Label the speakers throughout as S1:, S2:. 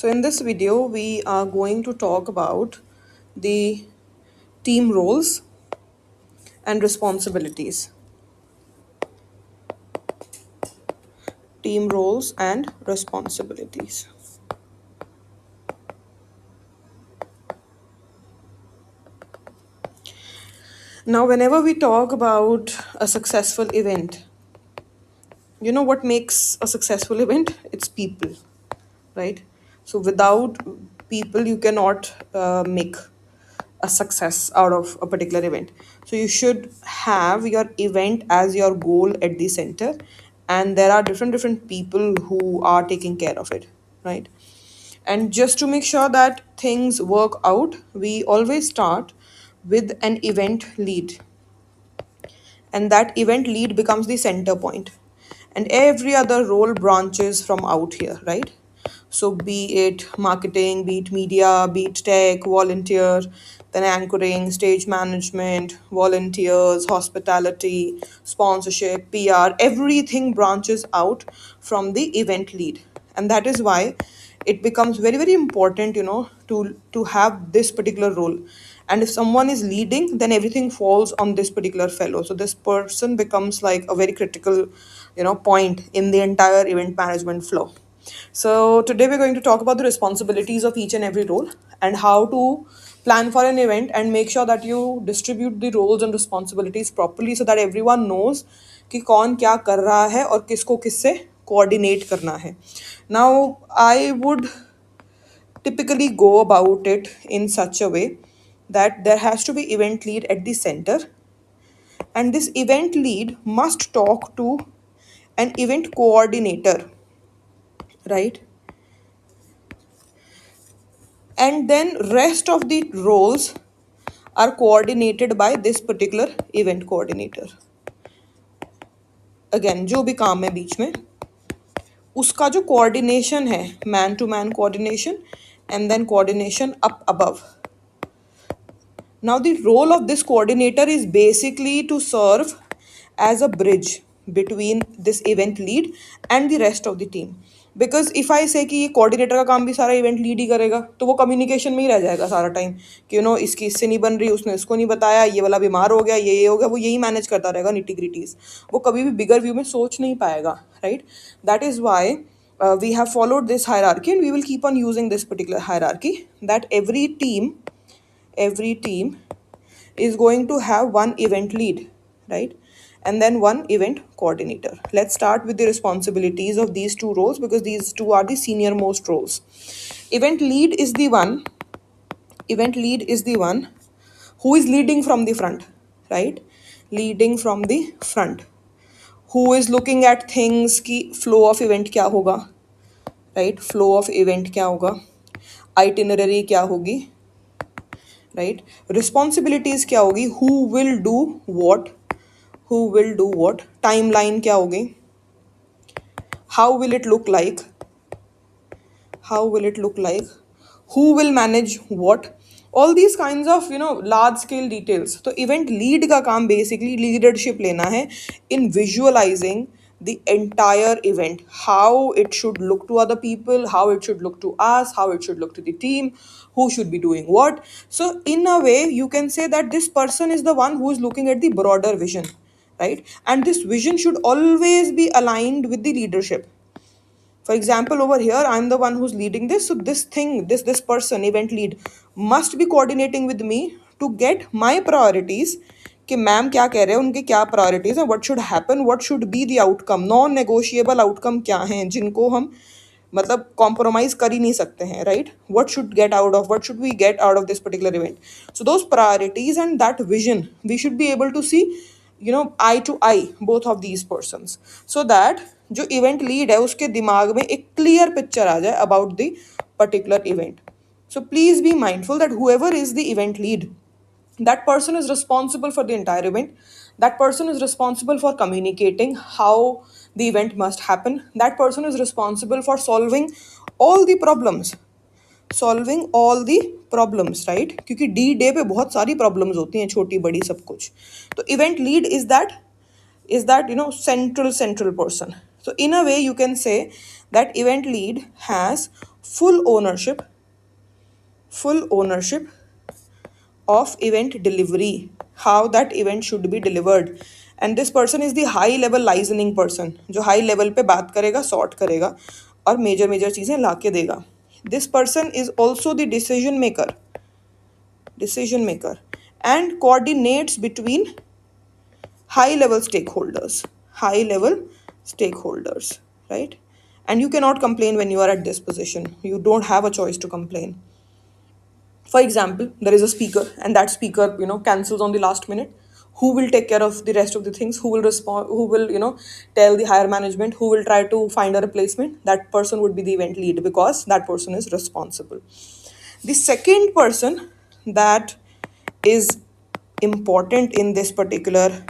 S1: So in this video, we are going to talk about the team roles and responsibilities. Team roles and responsibilities. Now, whenever we talk about a successful event, you know what makes a successful event? It's people, right? So without people, you cannot make a success out of a particular event. So you should have your event as your goal at the center, and there are different people who are taking care of it, right? And just to make sure that things work out, we always start with an event lead, and that event lead becomes the center point, and every other role branches from out here, right? So be it marketing, be it media, be it tech, volunteer, then anchoring, stage management, volunteers, hospitality, sponsorship, PR, everything branches out from the event lead. And that is why it becomes very important, to have this particular role. And if someone is leading, then everything falls on this particular fellow. So this person becomes like a very critical, point in the entire event management flow. So today we're going to talk about the responsibilities of each and every role, and how to plan for an event and make sure that you distribute the roles and responsibilities properly, so that everyone knows कि कौन क्या कर रहा है और किसको किससे coordinate करना है. Now I would typically go about it in such a way that there has to be event lead at the center, and this event lead must talk to an event coordinator, right? And then rest of the roles are coordinated by this particular event coordinator. Again, जो भी काम है बीच में उसका जो coordination है, man to man coordination and then coordination up above. Now the role of this coordinator is basically to serve as a bridge between this event lead and the rest of the team. Because if I से कि ये coordinator का काम भी सारा event lead ही करेगा, तो वो कम्युनिकेशन में ही रह जाएगा सारा टाइम कि इसकी इससे नहीं बन रही, उसने इसको नहीं बताया, ये वाला बीमार हो गया, ये हो गया, वो यही मैनेज करता रहेगा निटी-ग्रिटीज. वो कभी भी बिगर व्यू में सोच नहीं पाएगा, right? That is why we have followed this hierarchy, and we will keep on using this particular hierarchy, that every team is going to have one event lead, right? And then one event coordinator. Let's start with the responsibilities of these two roles, because these two are the senior most roles. Event lead is the one who is leading from the front, right? Leading from the front, who is looking at things ki flow of event kya hoga, right? Flow of event kya hoga, itinerary kya hogi, right? Responsibilities क्या होगी, who will do what, timeline क्या होगी, how will it look like, who will manage what, all these kinds of large scale details. तो event lead का काम basically leadership लेना है in visualizing the entire event, how it should look to other people, how it should look to us, how it should look to the team, who should be doing what. So in a way you can say that this person is the one who is looking at the broader vision, right? And this vision should always be aligned with the leadership. For example, over here I'm the one who's leading this, so this person, event lead, must be coordinating with me to get my priorities कि ma'am क्या कह रहे हैं, उनके क्या priorities हैं, what should happen, what should be the outcome, non negotiable outcome क्या हैं जिनको हम मतलब कॉम्प्रोमाइज कर ही नहीं सकते हैं, right? What should we get out of this particular event. So those priorities and that vision we should be able to see eye to eye both of these persons, so that जो event lead है उसके दिमाग में एक clear picture आ जाए about the particular event. So please be mindful that whoever is the event lead, that person is responsible for the entire event. That person is responsible for communicating how the event must happen. That person is responsible for solving all the problems. Right? क्योंकि D day पे बहुत सारी problems होती हैं, छोटी बड़ी सब कुछ. तो event lead is that central person, So in a way you can say that event lead has full ownership of event delivery, how that event should be delivered. And this person is the high level licensing person, जो high level पे बात करेगा, sort करेगा और major चीज़ें लाके देगा. This person is also the decision maker and coordinates between high level stakeholders, right? And you cannot complain when you are at this position. You don't have a choice to complain. For example, there is a speaker and that speaker, cancels on the last minute. Who will take care of the rest of the things? Who will respond? Who will, tell the higher management? Who will try to find a replacement? That person would be the event lead because that person is responsible. The second person that is important in this particular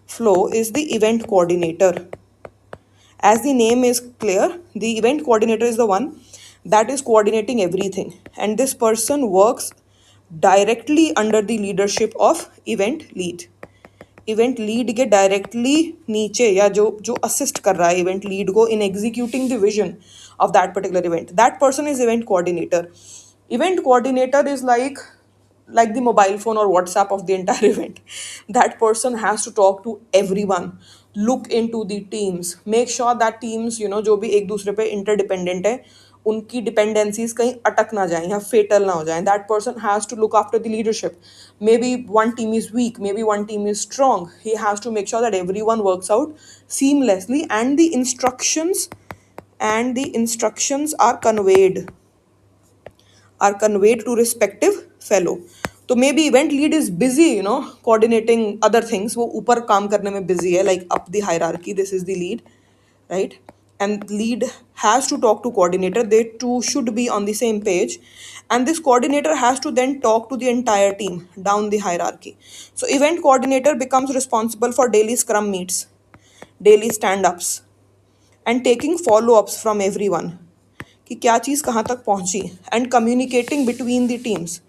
S1: flow is the event coordinator. As the name is clear, the event coordinator is the one that is coordinating everything, and this person works directly under the leadership of event lead के directly नीचे या जो assist कर रहा है event lead को in executing the vision of that particular event, that person is event coordinator. Event coordinator is like the mobile phone or WhatsApp of the entire event. That person has to talk to everyone, look into the teams, make sure that teams, जो भी एक दूसरे पे interdependent है, उनकी dependencies कहीं अटक ना जाए या fatal ना हो जाए. That person has to look after the leadership. Maybe one team is weak, maybe one team is strong. He has to make sure that everyone works out seamlessly and the instructions are conveyed to respective fellow. तो may be event lead is busy coordinating other things, वो ऊपर काम करने में busy है, like up the hierarchy this is the lead, right? And lead has to talk to coordinator, they two should be on the same page, and this coordinator has to then talk to the entire team down the hierarchy. So event coordinator becomes responsible for daily scrum meets, daily stand-ups, and taking follow-ups from everyone कि क्या चीज़ कहाँ तक पहुँची, and communicating between the teams.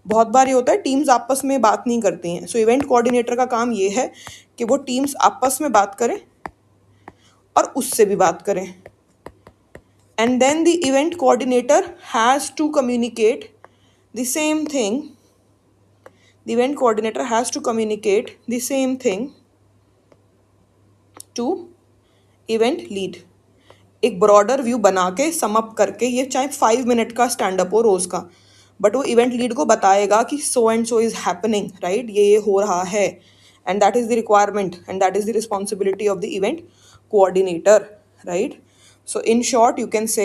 S1: बहुत बार ये होता है teams आपस में बात नहीं करती हैं, सो इवेंट कोऑर्डिनेटर का काम ये है कि वो टीम्स आपस में बात करें और उससे भी बात करें. And then the event coordinator has to communicate the same thing, the event coordinator has to communicate the same thing to event lead. एक ब्रॉडर व्यू बना के सम अप करके, ये चाहे 5 मिनट का स्टैंड अप हो रोज का, बट वो इवेंट लीड को बताएगा कि so and so is happening, right, ये हो रहा है, and that is the requirement and that is the responsibility of the event coordinator, right. So in short, you can say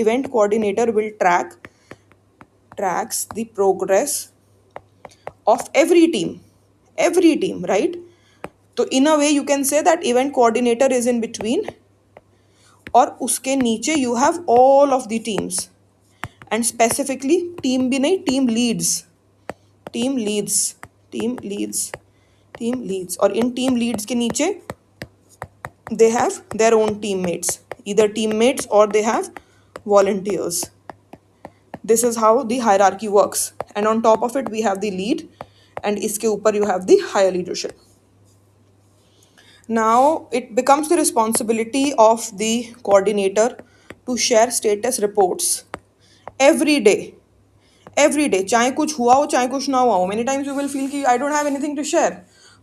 S1: event coordinator will tracks the progress of every team, right? So in a way you can say that event coordinator is in between, और उसके नीचे you have all of the teams, and specifically team भी नहीं, team leads, और इन team leads के नीचे they have their own teammates, either teammates or they have volunteers. This is how the hierarchy works, and on top of it we have the lead, and इसके ऊपर you have the higher leadership. Now it becomes the responsibility of the coordinator to share status reports every day, चाहे कुछ हुआ हो चाहे कुछ ना हुआ हो. Many times you will feel कि I don't have anything to share,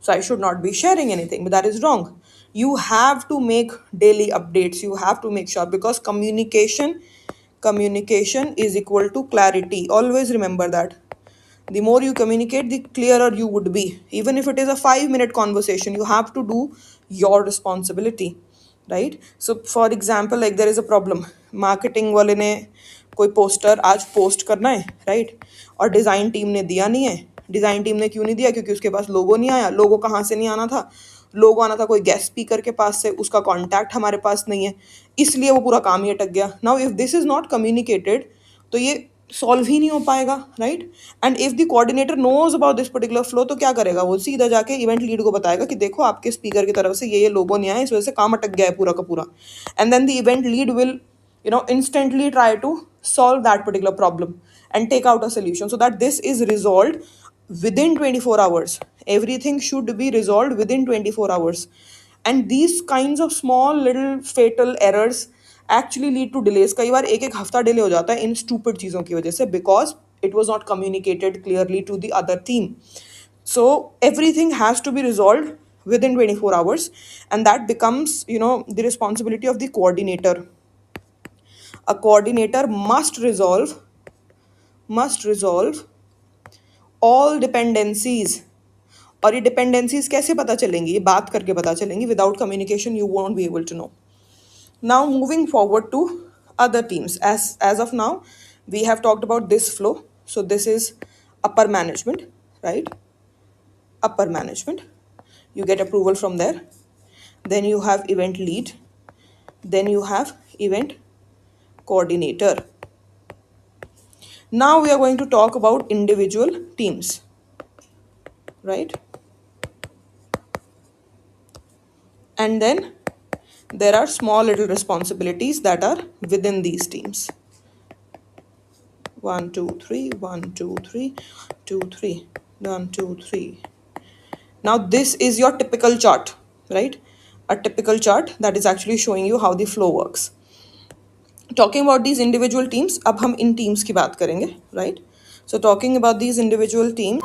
S1: so I should not be sharing anything, but that is wrong. You have to make daily updates, you have to make sure, because communication is equal to clarity. Always remember that. The more you communicate, the clearer you would be. Even if it is a 5 minute conversation, you have to do your responsibility, right? So for example, like there is a problem, marketing वाले ने कोई poster आज post करना है, right, और design team ने दिया नहीं है. डिज़ाइन टीम ने क्यों नहीं दिया? क्योंकि उसके पास लोगो नहीं आया. लोगो कहाँ से नहीं आना था? लोगो आना था कोई गेस्ट स्पीकर के पास से, उसका कॉन्टैक्ट हमारे पास नहीं है, इसलिए वो पूरा काम ही अटक गया. Now if this is not communicated तो ये सॉल्व ही नहीं हो पाएगा, right. And if the coordinator knows about this particular flow तो क्या करेगा? वो सीधा जाके इवेंट लीड को बताएगा कि देखो आपके स्पीकर की तरफ से ये लोगो नहीं आया, इस वजह से काम अटक गया है पूरा का पूरा. And then the event lead will instantly try to solve that particular problem and take out a solution, so that this is resolved within 24 hours. Everything should be resolved within 24 hours. and these kinds of small little fatal errors actually lead to delays. कई बार एक एक हफ्ता delay हो जाता है इन stupid चीज़ों की वजह से, because it was not communicated clearly to the other team. So everything has to be resolved within 24 hours, and that becomes, the responsibility of the coordinator. A coordinator must resolve all dependencies. और ये dependencies कैसे पता चलेंगी? ये बात करके पता चलेंगी. Without communication you won't be able to know. Now moving forward to other teams. As of now, we have talked about this flow. So this is upper management, right? Upper management. You get approval from there. Then you have event lead. Then you have event coordinator. Now we are going to talk about individual teams, right? And then there are small little responsibilities that are within these teams. 1 2 3 1 2 3 2 3 1 2 3. Now this is your typical chart, right? A typical chart that is actually showing you how the flow works. Talking about these individual teams, अब हम इन teams की बात करेंगे, right? So talking about these individual teams,